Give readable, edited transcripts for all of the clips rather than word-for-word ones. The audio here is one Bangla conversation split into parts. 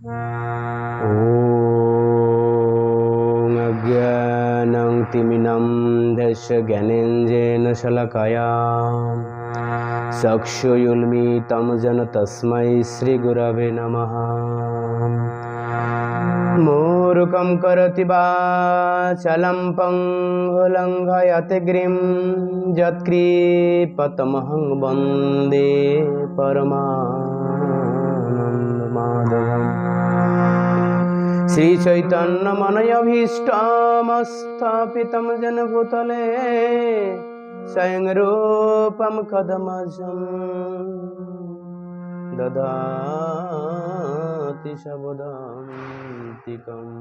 ॐ अज्ञानं तिमिरन्धस्य ज्ञानेन्द्रेण शलाकया चक्षुरुन्मीलितं येन तस्मै श्रीगुरवे नमः। मूर्खं करोति वाचालं पङ्गुं लङ्घयते गिरिं यत्कृपातमहं वन्दे परमानन्दमाधवम्। श्रीचैतन्यमनोभीष्टमस्थापितं येन भूतले स्वयं रूपं कदमजं ददाति स्वपदान्तिकम्।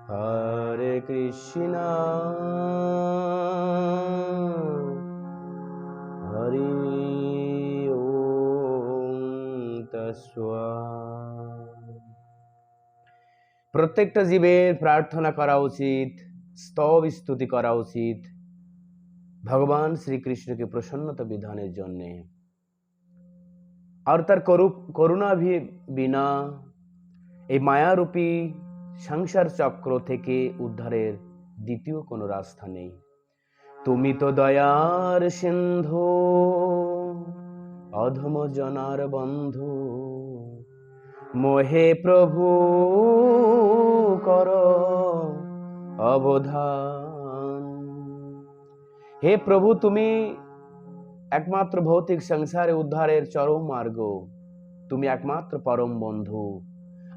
हरे कृष्णा हरि ओम तस्सत्। প্রত্যেকটা জীবের প্রার্থনা করা উচিত, স্তব স্তুতি করা উচিত ভগবান শ্রীকৃষ্ণকে প্রসন্নতা বিধানের জন্য, আর তার করুণা বিনা এই মায়ারূপী সংসার চক্র থেকে উদ্ধারের দ্বিতীয় কোনো রাস্তা নেই। তুমি তো দয়ার সিন্ধু, অধম জনার বন্ধু, মোহে প্রভু কর অবধান। হে প্রভু, তুমি একমাত্র ভৌতিক সংসারে উদ্ধারের চরম মার্গ, তুমি একমাত্র পরম বন্ধু,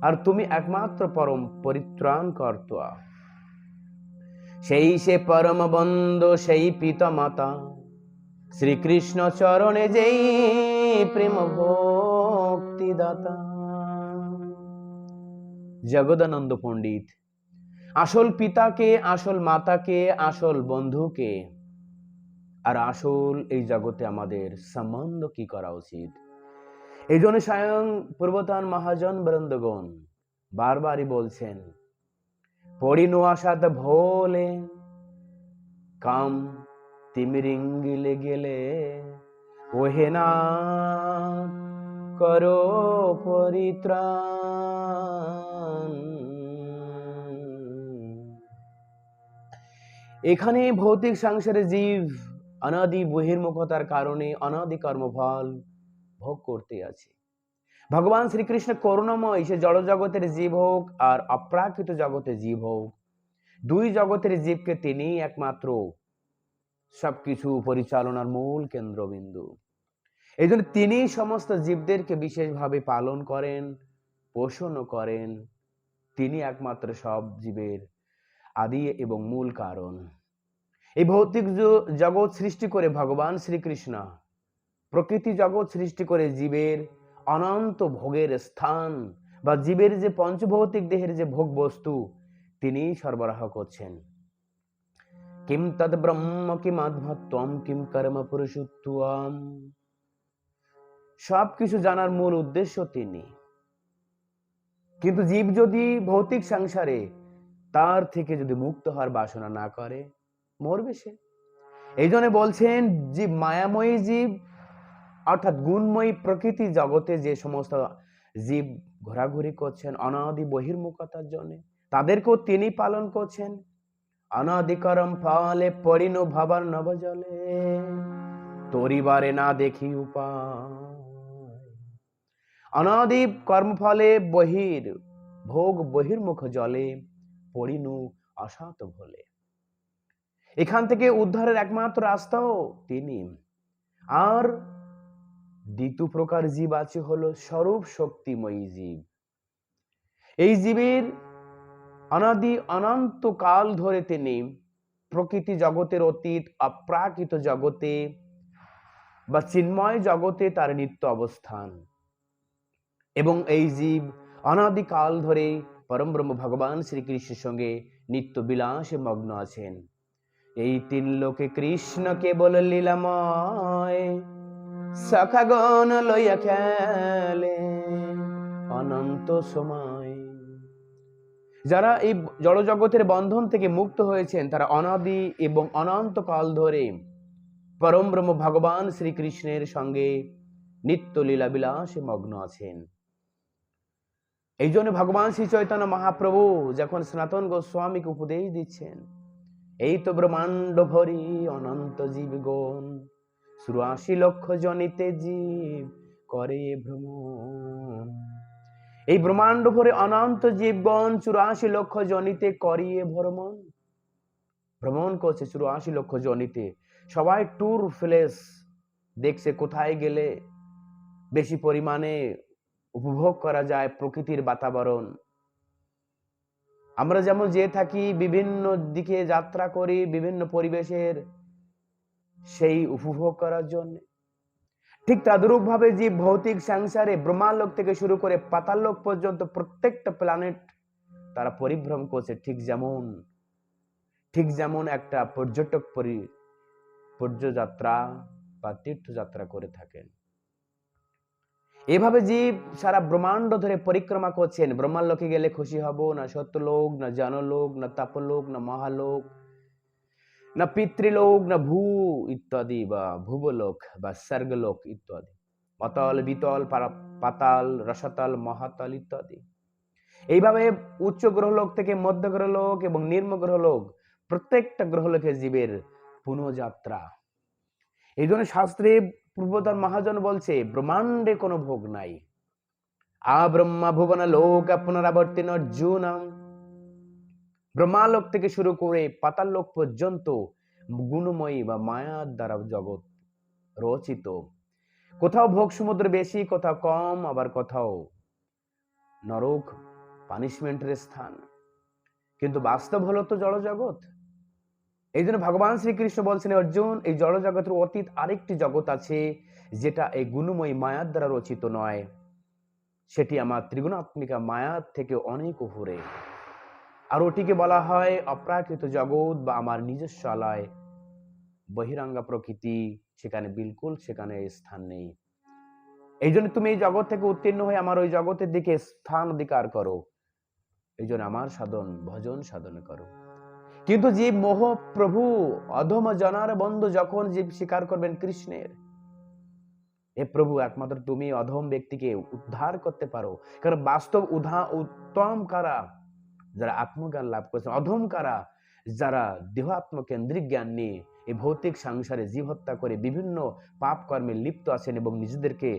আর তুমি একমাত্র পরম পরিত্রাণ কর্তা। সেই সে পরম বন্ধু, সেই পিতা মাতা শ্রীকৃষ্ণ চরণে যেই প্রেম ভক্তি দাতা। জগদানন্দ পণ্ডিত আসল পিতাকে, আসল মাতাকে, আসল বন্ধুকে, আর আসল এই জগতে আমাদের সম্বন্ধ কি করা উচিত, এই জন্য স্বয়ং পূর্বতন মহাজন বৃন্দগণ বারবারই বলছেন, পড়িনু আসাদ ভোলে কাম তিমিরিঙ্গিলে গেলে ওহে না করো পরিত্রাণ। এখানে ভৌতিক সংসারে জীব অনাদি বহির্মুখতার কারণে অনাদি কর্মফল ভোগ করতে আছে। ভগবান শ্রীকৃষ্ণ করুণাময়, সে জড় জগতের জীব হোক আর অপ্রাকৃত জগতের জীব হোক, দুই জগতের জীবকে তিনি একমাত্র সবকিছু পরিচালনার মূল কেন্দ্রবিন্দু। এই জন্য তিনি সমস্ত জীবদেরকে বিশেষভাবে পালন করেন, পোষণ করেন। তিনি একমাত্র সব জীবের আদি এবং মূল কারণ। এই ভৌতিক জগৎ সৃষ্টি করে ভগবান শ্রীকৃষ্ণ প্রকৃতি জগৎ সৃষ্টি করে জীবের অনন্ত ভোগের স্থান বা জীবের যে পঞ্চভৌতিক দেহের যে ভোগ বস্তু তিনি সরবরাহ করছেন। কিম তদ ব্রহ্ম কিম আধ্যাত্মম কিম কর্ম পুরুষোত্তম, সবকিছু জানার মূল উদ্দেশ্য তিনি। কিন্তু জীব যদি ভৌতিক সংসারে তার থেকে যদি মুক্ত হওয়ার বাসনা না করে, মরবে সে। এই জন্য বলছেন, জীব মায়াময়ী জীব অর্থাৎ গুণময়ী প্রকৃতি জগতে যে সমস্ত জীব ঘোরাঘুরি করছেন অনাদি বহির্মুখতার জন্য, তাদেরকেও তিনি পালন করছেন। অনাদিকরম ফলে পরিণু ভাবার নবজলে তরিবারে না দেখি উপায়। অনাদি কর্মফলে ভোগ বহির্মুখ জলে পরিণু অসাত ভোলে। এখান থেকে উদ্ধারের একমাত্র রাস্তাও তিনি। আর দ্বিতীয় প্রকার জীব আছে হলো স্বরূপ শক্তিময়ী জীব। এই জীবের অনাদি অনন্ত কাল ধরে তিনি প্রকৃতি জগতের অতীত অপ্রাকৃত জগতে বা চিন্ময় জগতে তার নিত্য অবস্থান, এবং এই জীব অনাদি কাল ধরে পরম ব্রহ্ম ভগবান শ্রীকৃষ্ণের সঙ্গে নিত্য বিলাসে মগ্ন আছেন। এই তিন লোকে কৃষ্ণ কেবল লীলাময়, সখাগণ লইয়া খেলে অনন্ত সময়। যারা এই জড় জগতের বন্ধন থেকে মুক্ত হয়েছেন তারা অনাদি এবং অনন্ত কাল ধরে পরম ব্রহ্ম ভগবান শ্রীকৃষ্ণের সঙ্গে নিত্য লীলা বিলাসে মগ্ন আছেন। এই জন্য ভগবান শ্রী চৈতন্য মহাপ্রভু যখন সনাতন গোস্বামীকে উপদেশ দিচ্ছেন, এই তো ব্রহ্মাণ্ড ভরি অনন্ত জীবগণ, ৮৪ লক্ষ জনিতে জীব করে ভ্রমণ। এই ব্রহ্মাণ্ড ভরে অনন্ত জীবগণ ৮৪ লক্ষ জনিতে করিয়ে ভ্রমণ। ভ্রমণ করছে ৮৪ লক্ষ জনিতে। সবাই ট্যুর প্লেস দেখছে, কোথায় গেলে বেশি পরিমাণে উপভোগ করা যায় প্রকৃতির বাতাবরণ। আমরা যেমন যে থাকি, বিভিন্ন দিকে যাত্রা করি বিভিন্ন পরিবেশের সেই উপভোগ করার জন্য, ঠিক তদ্রূপ ভাবে যে ভৌতিক সংসারে ব্রহ্মালোক থেকে শুরু করে পাতাললোক পর্যন্ত প্রত্যেকটা প্ল্যানেট তারা পরিভ্রম করছে, ঠিক যেমন একটা পর্যটক পর্যযাত্রা বা তীর্থযাত্রা করে থাকেন। এভাবে জীব সারা ব্রহ্মাণ্ড ধরে পরিক্রমা করছেন। ব্রহ্মালোকে গেলে খুশি হব না সত্যলোক, না জনলোক, না তাপলোক, না মহালোক, না পিতৃলোক, না ভূ ইত্যাদি বা ভুবলোক বা স্বর্গলোক ইত্যাদি, অতল বিতল পাতাল রসাতল মহাতল ইত্যাদি। এইভাবে উচ্চ গ্রহলোক থেকে মধ্য গ্রহলোক এবং নিম্ন গ্রহলোক, প্রত্যেকটা গ্রহলোকে জীবের পুনঃযাত্রা। এই জন্য শাস্ত্রে পূর্বতন মহাজন বলছে ব্রহ্মাণ্ডে কোনো ভোগ নাই। আব্রহ্মা ভুবন লোক পুনরাবর্তিন অর্জুন। ব্রহ্মালোক থেকে শুরু করে পাতাল লোক পর্যন্ত গুণময়ী বা মায়ার দ্বারা জগৎ রচিত। কোথাও ভোগ সমুদ্র বেশি, কোথাও কম, আবার কোথাও নরক পানিশমেন্টের স্থান, কিন্তু বাস্তব হলো তো জড় জগৎ। এই জন্য ভগবান শ্রীকৃষ্ণ বলছেন, অর্জুন এই জড় জগতের অতীত আরেকটি জগৎ আছে, যেটা এই গুণময়ী মায়ার দ্বারা রচিত নয়, সেটি আমার ত্রিগুণাত্মিকা মায়ার থেকে অনেক উপরে। আর ওটিকে বলা হয় অপ্রাকৃত জগৎ বা আমার নিজস্ব আলয়, বহিরাঙ্গা প্রকৃতি। সেখানে স্থান নেই। এই জন্য তুমি এই জগৎ থেকে উত্তীর্ণ হয়ে আমার ওই জগতের দিকে স্থান অধিকার করো। এই জন্য আমার ভজন সাধন করো। কিন্তু জীব মোহ প্রভু অধম জনার বন্ধু যখন জীব স্বীকার করবেন কৃষ্ণের, এ প্রভু একমাত্র তুমি অধম ব্যক্তিকে উদ্ধার করতে পারো। কারণ বাস্তব উত্তম কারা, যারা আত্মজ্ঞান লাভ করেছেন। অধম কারা, যারা দেহ আত্মকেন্দ্রিক জ্ঞান নিয়ে এই ভৌতিক সংসারে জীব হত্যা করে বিভিন্ন পাপ কর্মে লিপ্ত আছেন এবং নিজেদেরকে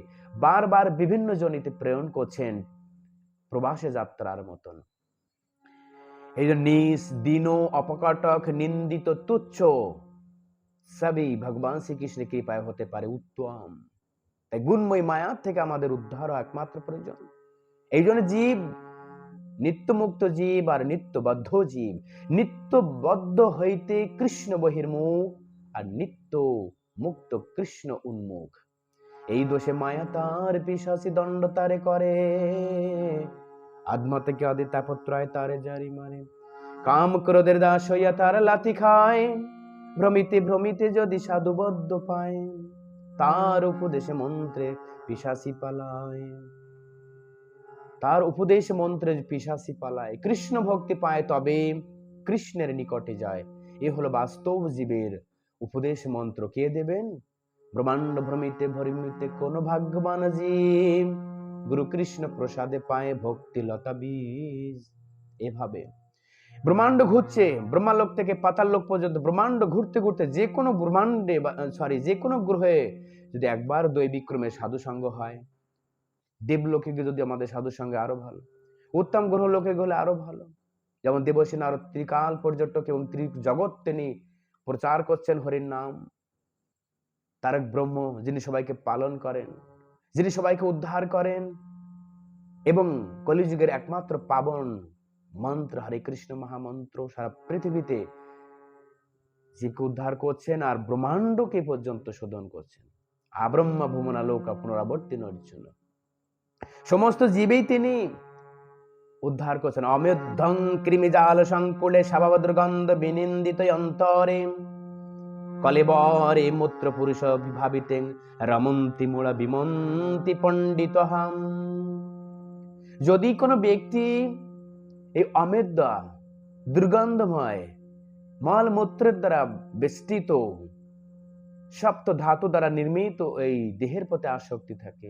বারবার বিভিন্ন জনিতে প্রেরণ করছেন প্রবাসে যাত্রার মতন। এই জন্য নিজ দীন অপকটক নিন্দিত তুচ্ছ সবই ভগবান শ্রীকৃষ্ণের কৃপায় হতে পারে উত্তম। তাই গুণময় মায়া থেকে আমাদের উদ্ধার একমাত্র প্রয়োজন। এই জন্য জীব নিত্যমুক্ত জীব আর নিত্যবদ্ধ জীব। নিত্যবদ্ধ হইতে কৃষ্ণ বহির্মুখ, আর নিত্য মুক্ত কৃষ্ণ উন্মুখ। এই দোষে মায়া তার পিশাচি দণ্ড তারে করে, আত্মা থেকে আদি তাপত্রয় তারে জারি মারে। কাম ক্রোধের দাস হইয়া তার লাথি খায়, ভ্রমিতে ভ্রমিতে যদি সাধুবদ্ধ পায়, তার উপদেশে মন্ত্রে পিশাচি পালায়। তার উপদেশ মন্ত্রে পিশাচি পালায়। কৃষ্ণ ভক্তি পায় তবে কৃষ্ণের নিকটে যায়। এ হলো বাস্তব জীবের উপদেশ মন্ত্র। কে দেবেন? ব্রহ্মাণ্ড ভ্রমিতে ভ্রমিতে কোন ভাগ্যবান জীব, গুরু কৃষ্ণ প্রসাদে পায় ভক্তি লতা বীজ। এভাবে ব্রহ্মাণ্ড ঘুরছে, ব্রহ্মালোক থেকে পাতাল লোক পর্যন্ত ব্রহ্মাণ্ড ঘুরতে ঘুরতে যে কোনো ব্রহ্মাণ্ডে যে কোনো গ্রহে যদি একবার দৈবিক ক্রমে সাধু সঙ্গ হয়, দেবলোকে যদি আমাদের সাধুর সঙ্গে আরো ভালো, উত্তম গ্রহ লোকে গেলে আরো ভালো। যেমন দেবসেন আরো ত্রিকাল পর্যটক এবং জগৎ তিনি প্রচার করছেন হরির নাম। তারক ব্রহ্ম যিনি সবাইকে পালন করেন, যিনি সবাইকে উদ্ধার করেন, এবং কলিযুগের একমাত্র পাবন মন্ত্র হরে কৃষ্ণ মহামন্ত্র সারা পৃথিবীতে জীবকে উদ্ধার করছেন আর ব্রহ্মাণ্ডকে পর্যন্ত শোধন করছেন। আব্রহ্মা ভুবনা লোক পুনরাবর্তিন অর্জুন। সমস্ত জীবেই তিনি উদ্ধার করছেন। অমেধ্যং কৃমিজাল সংকুলে স্বভাবদুর্গন্ধ বিনিন্দিত অন্তরে, কলেবরে মূত্র পুরুষ ভাবিতেন রমন্তি মূল বিমন্তি পণ্ডিত হাম। যদি কোনো ব্যক্তি এই অমেধ্যা দুর্গন্ধময় মলমূত্রের দ্বারা বেষ্টিত সপ্ত ধাতু দ্বারা নির্মিত এই দেহের প্রতি আসক্তি থাকে,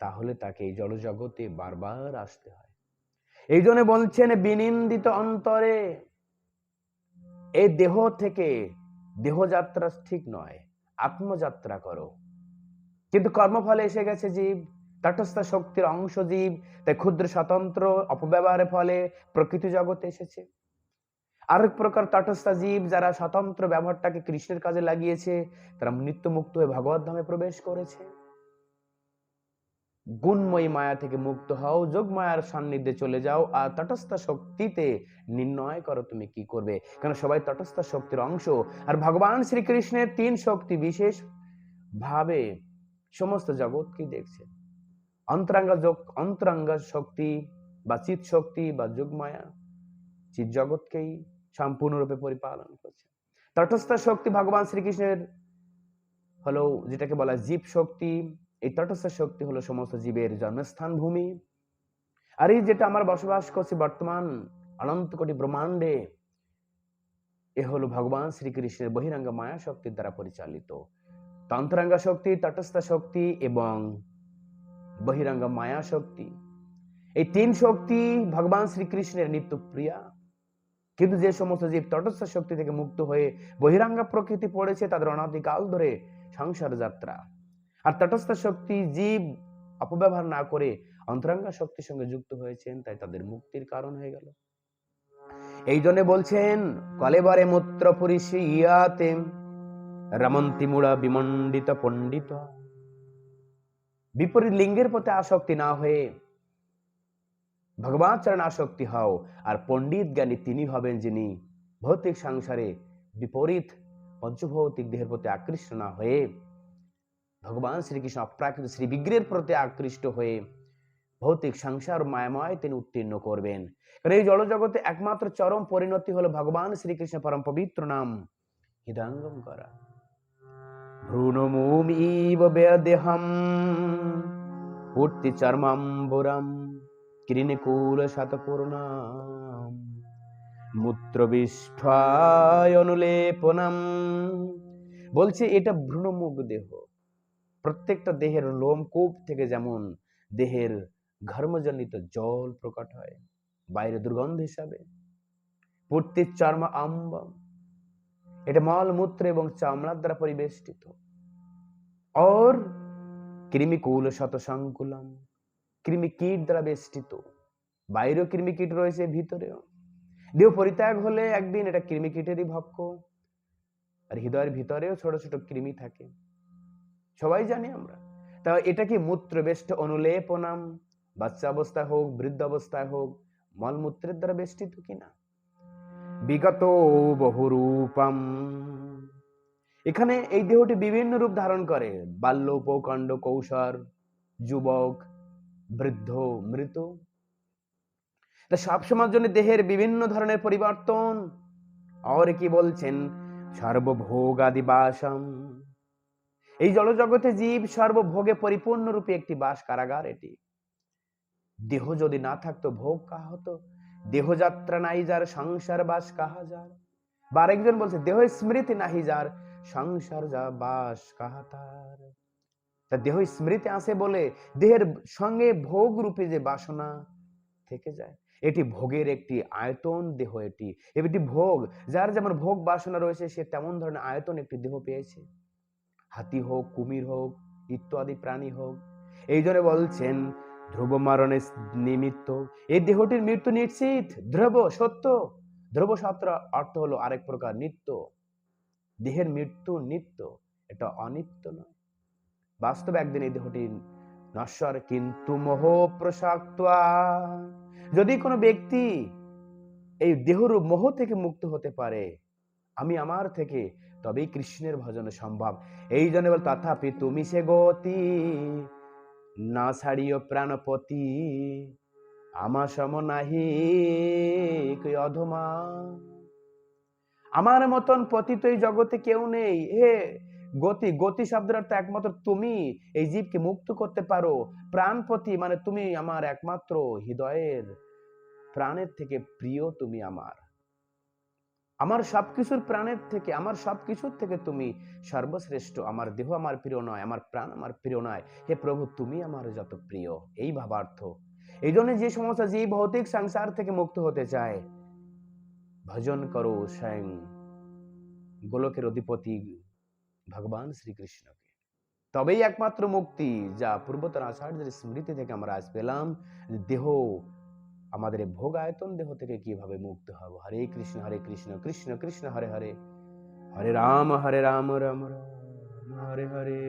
তাহলে তাকে এই জড়জগতে বারবার আসতে হয়। এই জন্য বলছেন বিনিন্দিত অন্তরে, এই দেহ থেকে দেহযাত্রা ঠিক নয়, আত্মযাত্রা করো। কিন্তু কর্মফলে এসে গেছে জীব, তটস্থ শক্তির অংশ জীব, তাই ক্ষুদ্র স্বতন্ত্র অপব্যবহারের ফলে প্রকৃতি জগতে এসেছে। আরেক প্রকার তটস্থ জীব যারা স্বতন্ত্র ব্যবহারটাকে কৃষ্ণের কাজে লাগিয়েছে, তারা নিত্য মুক্ত হয়ে ভগবত ধামে প্রবেশ করেছে। গুণময়ী মায়া থেকে মুক্ত হও, যোগ মায়ার সান্নিধ্যে চলে যাও, আর তটস্থ শক্তিতে নির্ণয় করো তুমি কি করবে, কারণ সবাই তটস্থ শক্তির অংশ। আর ভগবান শ্রীকৃষ্ণের তিন শক্তি বিশেষ ভাবে সমস্ত জগৎকে দেখছেন। অন্তরাঙ্গা শক্তি বা চিৎ শক্তি বা যোগমায়া চিৎ জগৎকেই সম্পূর্ণরূপে পরিপালন করছে। তটস্থ শক্তি ভগবান শ্রীকৃষ্ণের হলো যেটাকে বলা জীব শক্তি। এই তটস্থ শক্তি হলো সমস্ত জীবের জন্মস্থান ভূমি। আর এই যেটা আমরা বসবাস করছি বর্তমান অনন্ত কোটি ব্রহ্মাণ্ডে, এ হলো ভগবান শ্রীকৃষ্ণের বহিরাঙ্গ মায়া শক্তির দ্বারা পরিচালিত। তন্ত্রাঙ্গা শক্তি, তটস্থ শক্তি এবং বহিরাঙ্গ মায়া শক্তি, এই তিন শক্তি ভগবান শ্রীকৃষ্ণের নিত্য প্রিয়া। কিন্তু যে সমস্ত জীব তটস্থ শক্তি থেকে মুক্ত হয়ে বহিরাঙ্গা প্রকৃতি পড়েছে, তাদের অনাদিকাল ধরে সংসার যাত্রা। আর তটস্থ শক্তি জীব অপব্যবহার না করে অন্তরাঙ্গা শক্তির সঙ্গে যুক্ত হয়েছেন, তাই তাদের মুক্তির কারণ হয়ে গেল। এই জন্য বলছেন কলেবরে মূত্র পুরিষি ইয়াতে রমন্তি মূঢ়া বিমণ্ডিত পণ্ডিত। বিপরীত লিঙ্গের প্রতি আসক্তি না হয়ে ভগবান চরণ আসক্তি হও। আর পণ্ডিত জ্ঞানী তিনি হবেন যিনি ভৌতিক সংসারে বিপরীত পঞ্চভৌতিক দেহের প্রতি আকৃষ্ট না হয়ে ভগবান শ্রীকৃষ্ণ অপ্রাকৃত শ্রী বিগ্রহের প্রতি আকৃষ্ট হয়ে ভৌতিক সংসার মায়াময় তিনি উত্তীর্ণ করবেন। কারণ এই জড়জগতে একমাত্র চরম পরিণতি হলো ভগবান শ্রীকৃষ্ণ পরম পবিত্র নাম হৃদয়ঙ্গম করা। ভ্রূণমূম ইব বেদেহম পূর্তি চর্মাম্বরম কৃণকুল শতপূর্ণাম মূত্রবিষ্ঠায় অনুলেপনম। বলছে এটা ভ্রূণমুখ দেহ। প্রত্যেকটা দেহের লোমকূপ থেকে যেমন দেহের ঘর্মজনিত জল প্রকট হয় বাইরে দুর্গন্ধ হিসাবে, পূর্তি চর্ম আম্বম, এটা মল মূত্র এবং চামড়ার দ্বারা পরিবেষ্টিত। और কৃমিকুল শতসংকুলম, কৃমিকীট দ্বারা বেষ্টিত। বাইরেও কৃমিকীট রয়েছে, ভিতরেও। দেহ পরিত্যাগ হলে একদিন এটা কৃমিকীটেরই ভক্ষ। আর হৃদয়ের ভিতরেও ছোট ছোট কৃমি থাকে, সবাই জানি আমরা। তা এটা কি মূত্রবেষ্ট অনুলেপনাম, বাচ্চা অবস্থায় হোক বৃদ্ধ অবস্থায় হোক মলমূত্রের দ্বারা বেষ্টিত কিনা। বিগত বহুরূপম, এখানে এই দেহটি বিভিন্ন রূপ ধারণ করে, বাল্য, প্রকাণ্ড, কৌশর, যুবক, বৃদ্ধ, মৃত। তা সবসময়ের জন্য দেহের বিভিন্ন ধরনের পরিবর্তন। আর কি বলছেন সর্বভোগাদি বাসম, এই জড়জগতে জীব সর্বভোগে পরিপূর্ণ রূপে একটি বাস কারাগার। এটি দেহ যদি না থাকতো ভোগ কাহা হতো, দেহযাত্রা নাই যার সংসার বাস কাহা যার। বা আরেকজন বলছে দেহ স্মৃতি নাহি যার সংসার যা বাস কাহা তার। তা দেহ স্মৃতি আসে বলে দেহের সঙ্গে ভোগ রূপে যে বাসনা থেকে যায়, এটি ভোগের একটি আয়তন দেহ। এটি ভোগ, যার যেমন ভোগ বাসনা রয়েছে সে তেমন ধরনের আয়তন একটি দেহ পেয়েছে। হাতি হোক, কুমির হোক, ইত্যাদি প্রাণী হোক। এই জন্য বলছেন ধ্রুব মারণের নিমিত্ত, এই দেহটির মৃত্যু নিশ্চিত, ধ্রুব সত্য। ধ্রুব সত্য অর্থ হলো আরেক প্রকার নিত্য। দেহের মৃত্যু নিত্য, এটা অনিত্য নয়। বাস্তবে একদিন এই দেহটি নশ্বর। কিন্তু মোহ প্রসাক্ত, যদি কোনো ব্যক্তি এই দেহরূপ মোহ থেকে মুক্ত হতে পারে, আমি আমার থেকে, তবেই কৃষ্ণের ভজন সম্ভব। এই জন্য বল তথাপি তুমি সে গতি না ছাড়িও প্রাণপতি, আমার সম নাহি অধমা। আমার মতন পতিত এই জগতে কেউ নেই। হে গতি, গতি শব্দের অর্থ একমাত্র তুমি এই জীবকে মুক্ত করতে পারো। প্রাণপতি মানে তুমি আমার একমাত্র হৃদয়ের প্রাণের থেকে প্রিয়, তুমি আমার। আমার সবকিছুর প্রাণের থেকে, আমার সবকিছুর থেকে তুমি সর্বশ্রেষ্ঠ। আমার দেহ আমার প্রিয় নয়, আমার প্রাণ আমার প্রিয় নয়। হে প্রভু, তুমি আমার যত প্রিয়। এই ভাবার্থ। এই জন্য যে সমস্ত জীব ভৌতিক সংসার থেকে মুক্ত হতে চায়, ভজন করো স্বয়ং গোলকের অধিপতি ভগবান শ্রীকৃষ্ণকে। তবেই একমাত্র মুক্তি, যা পূর্বতন আচার্যের স্মৃতি থেকে আমরা আজ পেলাম। দেহ, আমাদের এই ভোগ আয়তন দেহ থেকে কিভাবে মুক্ত হব। হরে কৃষ্ণ কৃষ্ণ কৃষ্ণ হরে হরে, হরে রাম রাম রাম হরে হরে।